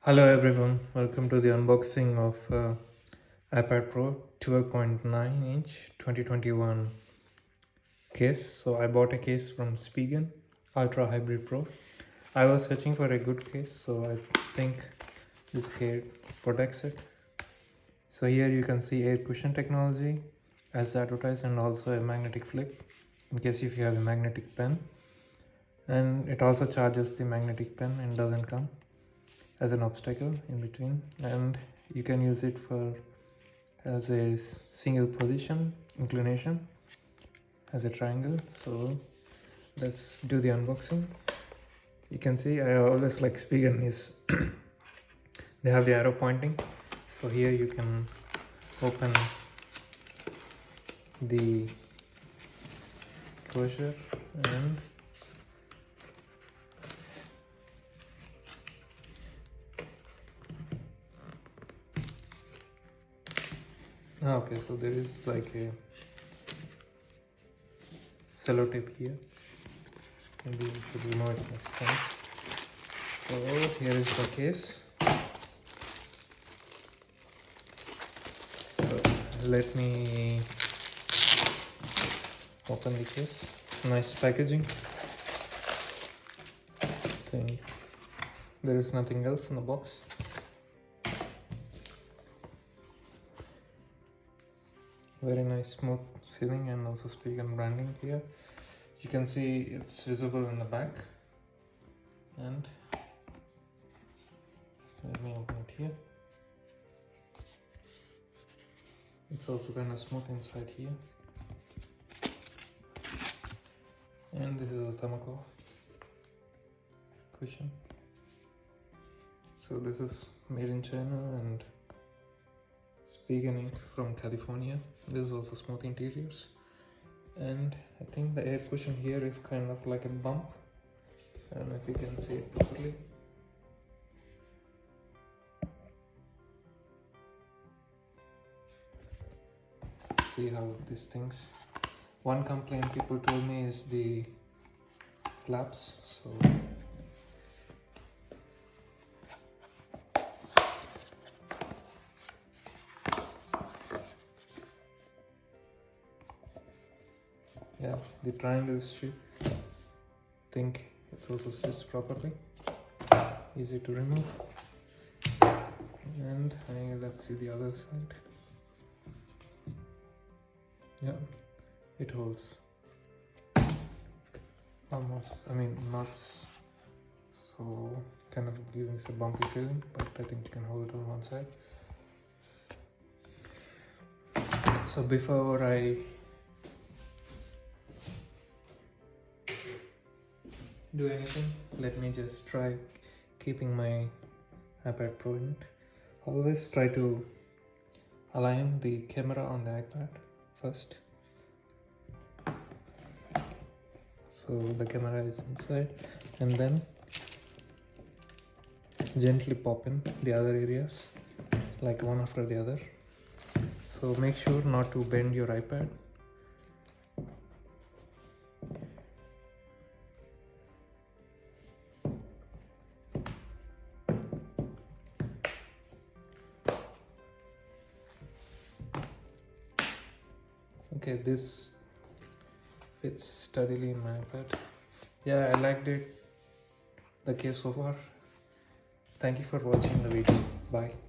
Hello everyone, welcome to the unboxing of iPad Pro 12.9 inch 2021 case. So I bought a case from Spigen Ultra Hybrid Pro. I was searching for a good case, so I think this case protects it. So here you can see air cushion technology as advertised, and also a magnetic flip in case if you have a magnetic pen, and it also charges the magnetic pen and doesn't come as an obstacle in between, and you can use it for as a single position inclination as a triangle. So let's do the unboxing. You can see I always like Spigen is they have the arrow pointing, so here you can open the closure and okay, so there is like a sellotape here. Maybe we should remove it next time. So here is the case. So let me open the case. Nice packaging. Think there is nothing else in the box. Very nice smooth feeling, and also Spigen branding here. You can see it's visible in the back, and let me open it here. It's also kind of smooth inside here, and this is a thermocol cushion. So this is made in China and Spigen ink from California. This is also smooth interiors, and I think the air cushion here is kind of like a bump. I don't know if you can see it properly. See how these things. One complaint people told me is the flaps. So yeah, the triangle shape. Think it also sits properly, easy to remove. And let's see the other side. Yeah, it holds almost, not so kind of giving us a bumpy feeling, but I think you can hold it on one side. So before I do anything, let me just try keeping my iPad Pro in it. Always try to align the camera on the iPad first, so the camera is inside, and then gently pop in the other areas like one after the other. So make sure not to bend your iPad. Okay, this fits steadily in my iPad. Yeah, I liked it, the case so far. Thank you for watching the video. Bye.